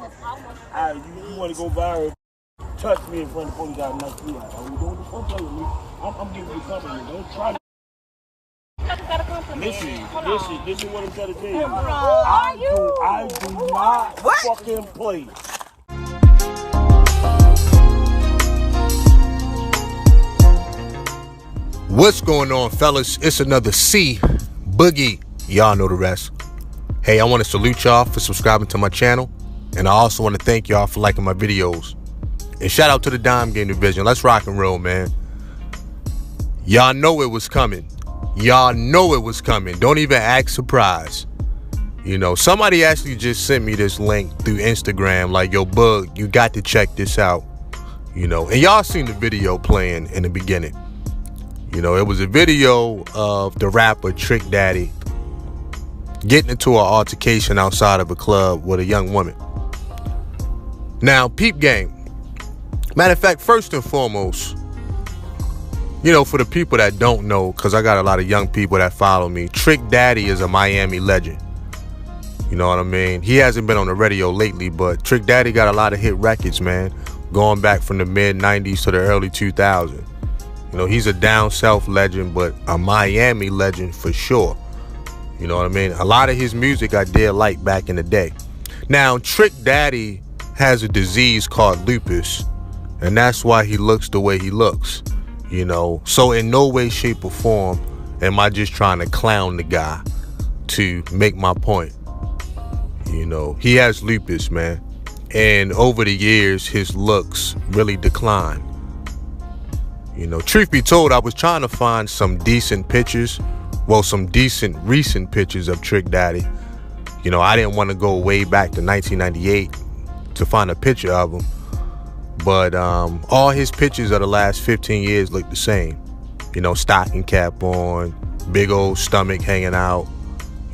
You want to go viral? Touch me in front of the police, I'll knock you out. Don't play with me. I'm giving you compliment. Don't try to. Listen, this is what I'm trying to tell you. I do not fucking play. What's going on, fellas? It's another Boogie. Y'all know the rest. Hey, I want to salute y'all for subscribing to my channel, and I also want to thank y'all for liking my videos. And shout out to the Dime Game Division. Let's rock and roll, man. Y'all know it was coming. Don't even act surprised. You know, somebody actually just sent me this link through Instagram, like, yo, Bug, you got to check this out. You know, and y'all seen the video playing in the beginning. You know, it was a video of the rapper Trick Daddy getting into an altercation outside of a club with a young woman. Now, peep game. Matter of fact, first and foremost, you know, for the people that don't know, because I got a lot of young people that follow me, Trick Daddy is a Miami legend. You know what I mean? He hasn't been on the radio lately, but Trick Daddy got a lot of hit records, man, going back from the mid-90s to the early 2000s. You know, he's a down south legend, but a Miami legend for sure. You know what I mean? A lot of his music I did like back in the day. Now, Trick Daddy has a disease called lupus, and that's why he looks the way he looks. You know, so in no way, shape, or form am I just trying to clown the guy to make my point. You know, he has lupus, man. And over the years, his looks really declined. You know, truth be told, I was trying to find some decent pictures. Well, some decent recent pictures of Trick Daddy. You know, I didn't want to go way back to 1998 to find a picture of him. But all his pictures of the last 15 years look the same. You know, stocking cap on, big old stomach hanging out,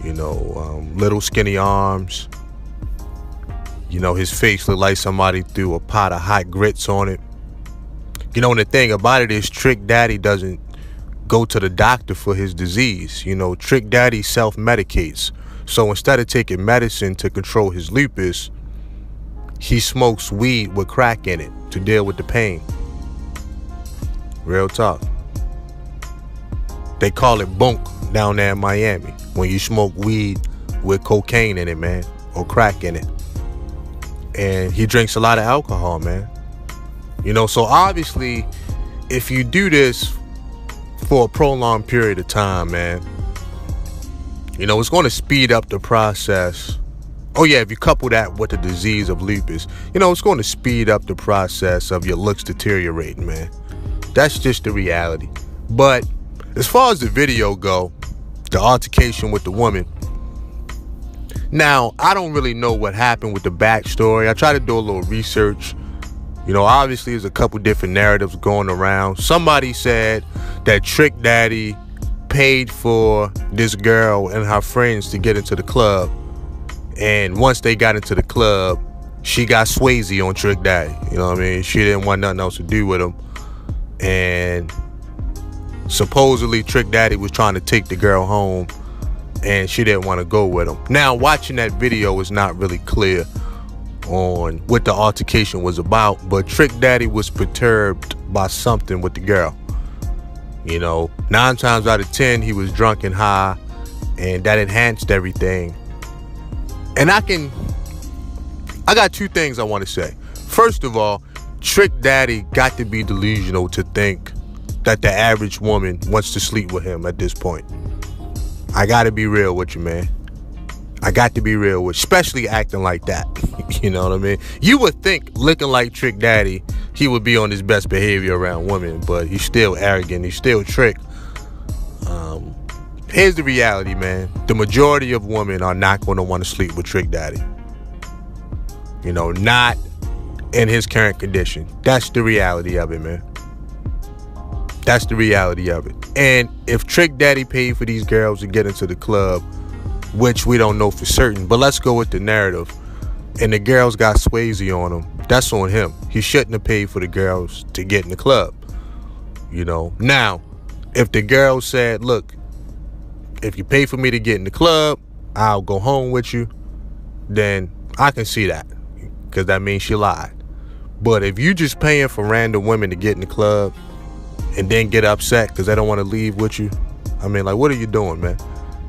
you know, little skinny arms. You know, his face looked like somebody threw a pot of hot grits on it. You know, and the thing about it is Trick Daddy doesn't go to the doctor for his disease. You know, Trick Daddy self-medicates. So instead of taking medicine to control his lupus, he smokes weed with crack in it to deal with the pain. Real talk. They call it bunk down there in Miami when you smoke weed with cocaine in it, man, or crack in it. And he drinks a lot of alcohol, man. You know, so obviously, if you do this for a prolonged period of time, man, you know, it's going to speed up the process. Oh, yeah, if you couple that with the disease of lupus, you know, it's going to speed up the process of your looks deteriorating, man. That's just the reality. But as far as the video go, the altercation with the woman, now, I don't really know what happened with the backstory. I tried to do a little research. You know, obviously, there's a couple different narratives going around. Somebody said that Trick Daddy paid for this girl and her friends to get into the club. And once they got into the club, she got Swayze on Trick Daddy. You know what I mean? She didn't want nothing else to do with him. And supposedly Trick Daddy was trying to take the girl home, and she didn't want to go with him. Now, watching that video is not really clear on what the altercation was about, but Trick Daddy was perturbed by something with the girl. You know, 9 times out of 10, he was drunk and high, and that enhanced everything. And I got two things I want to say. First of all, Trick Daddy got to be delusional to think that the average woman wants to sleep with him at this point. I got to be real with you, man. I got to be real with you, especially acting like that. You know what I mean? You would think, looking like Trick Daddy, he would be on his best behavior around women, but he's still arrogant. He's still Trick. Here's the reality, man. The majority of women are not going to want to sleep with Trick Daddy. You know, not in his current condition. That's the reality of it, man. That's the reality of it. And if Trick Daddy paid for these girls to get into the club, which we don't know for certain, but let's go with the narrative, and the girls got Swayze on them, that's on him. He shouldn't have paid for the girls to get in the club. You know, now, if the girl said, look, if you pay for me to get in the club, I'll go home with you, then I can see that. because that means she lied. But if you just paying for random women to get in the club and then get upset because they don't want to leave with you, I mean, like, what are you doing, man?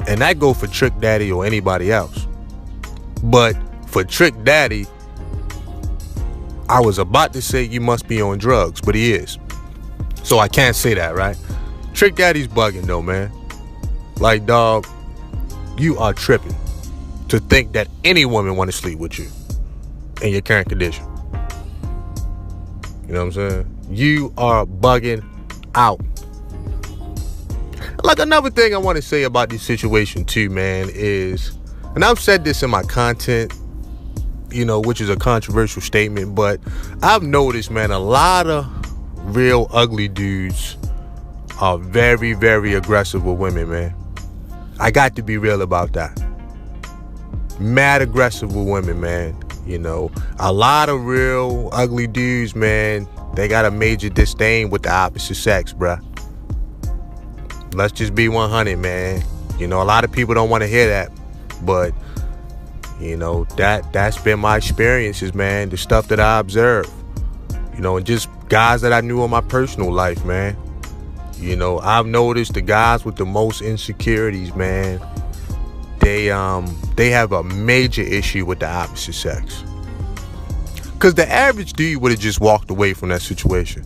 And that go for Trick Daddy or anybody else. But for Trick Daddy, I was about to say you must be on drugs, but he is. So I can't say that, right? Trick Daddy's bugging though, man. Like, dog, you are tripping to think that any woman want to sleep with you in your current condition. You know what I'm saying? You are bugging out. Like, another thing I want to say about this situation too, man, is, and I've said this in my content, you know, which is a controversial statement, but I've noticed, man, a lot of real ugly dudes are very, very aggressive with women, man. I got to be real about that. Mad aggressive with women, man. You know, a lot of real ugly dudes, man, they got a major disdain with the opposite sex, bruh. Let's just be 100, man. You know, a lot of people don't want to hear that, but you know, that's been my experiences, man. The stuff that I observed, you know, and just guys that I knew in my personal life, man. You know, I've noticed the guys with the most insecurities, man, they have a major issue with the opposite sex. Because the average dude would have just walked away from that situation.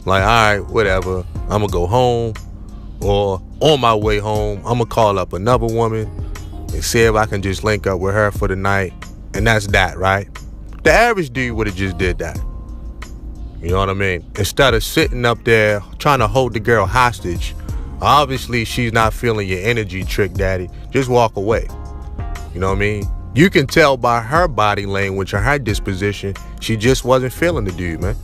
Like, all right, whatever, I'm going to go home. Or on my way home, I'm going to call up another woman and see if I can just link up with her for the night. And that's that, right? The average dude would have just did that. You know what I mean? Instead of sitting up there trying to hold the girl hostage, obviously she's not feeling your energy, Trick Daddy. Just walk away. You know what I mean? You can tell by her body language and her disposition, she just wasn't feeling the dude, man.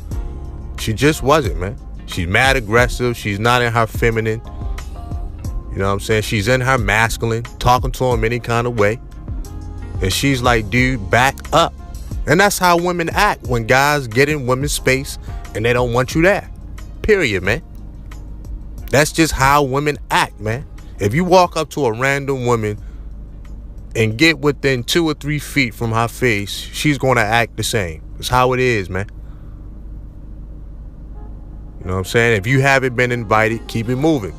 She just wasn't, man. She's mad aggressive. She's not in her feminine. You know what I'm saying? She's in her masculine, talking to him any kind of way. And she's like, dude, back up. And that's how women act when guys get in women's space and they don't want you there. Period, man. That's just how women act, man. If you walk up to a random woman and get within 2 or 3 feet from her face, she's going to act the same. It's how it is, man. You know what I'm saying? If you haven't been invited, keep it moving.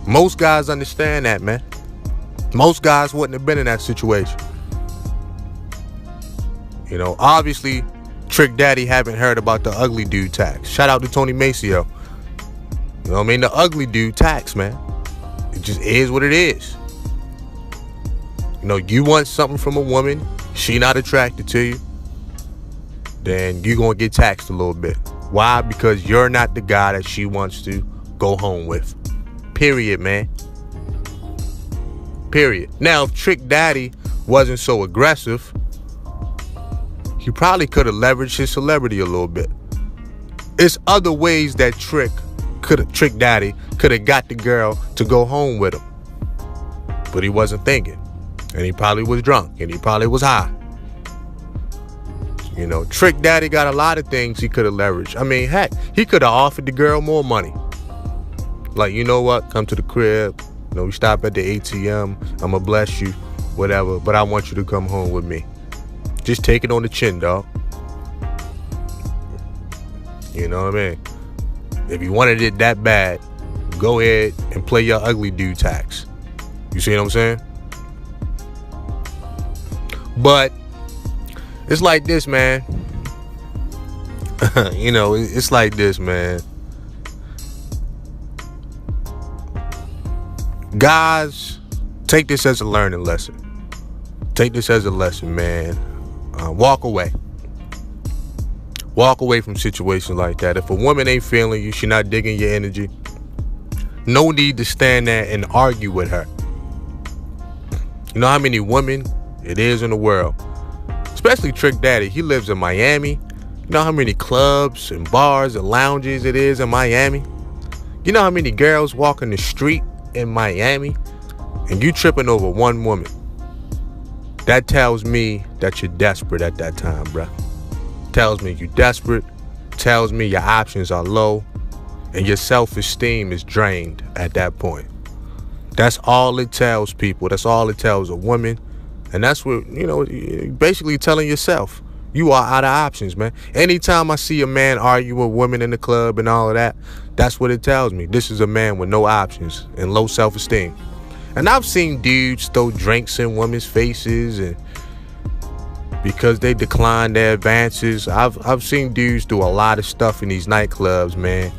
Most guys understand that, man. Most guys wouldn't have been in that situation. You know, obviously, Trick Daddy haven't heard about the ugly dude tax. Shout out to Tony Maceo. You know what I mean? The ugly dude tax, man. It just is what it is. You know, you want something from a woman, she not attracted to you, then you're going to get taxed a little bit. Why? Because you're not the guy that she wants to go home with. Period, man. Period. Now, if Trick Daddy wasn't so aggressive, he probably could have leveraged his celebrity a little bit. It's other ways that Trick Daddy could have got the girl to go home with him. But he wasn't thinking. And he probably was drunk. And he probably was high. You know, Trick Daddy got a lot of things he could have leveraged. I mean, heck, he could have offered the girl more money. Like, you know what? Come to the crib. You know, we stop at the ATM. I'm going to bless you. Whatever. But I want you to come home with me. Just take it on the chin, dog. You know what I mean? If you wanted it that bad, go ahead and play your ugly dude tax. You see what I'm saying? But it's like this, man. You know, it's like this, man. Guys, take this as a learning lesson. Take this as a lesson, man. Walk away. Walk away from situations like that. If a woman ain't feeling you, she not digging your energy, no need to stand there and argue with her. You know how many women it is in the world? Especially Trick Daddy. He lives in Miami. You know how many clubs and bars and lounges it is in Miami? You know how many girls walking the street in Miami? And you tripping over one woman. That tells me that you're desperate at that time, bruh. Tells me you're desperate. Tells me your options are low. And your self-esteem is drained at that point. That's all it tells people. That's all it tells a woman. And that's what, you know, you're basically telling yourself. You are out of options, man. Anytime I see a man argue with women in the club and all of that, that's what it tells me. This is a man with no options and low self-esteem. And I've seen dudes throw drinks in women's faces and because they decline their advances. I've seen dudes do a lot of stuff in these nightclubs, man.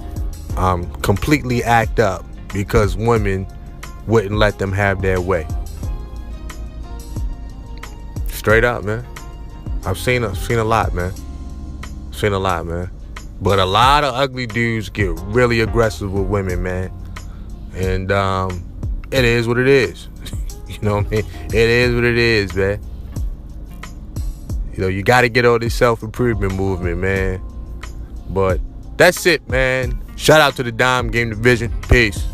Completely act up because women wouldn't let them have their way. Straight up, man. I've seen a lot, man. Seen a lot, man. But a lot of ugly dudes get really aggressive with women, man. And it is what it is. You know what I mean? It is what it is, man. You know, you got to get on this self-improvement movement, man. But that's it, man. Shout out to the Dime Game Division. Peace.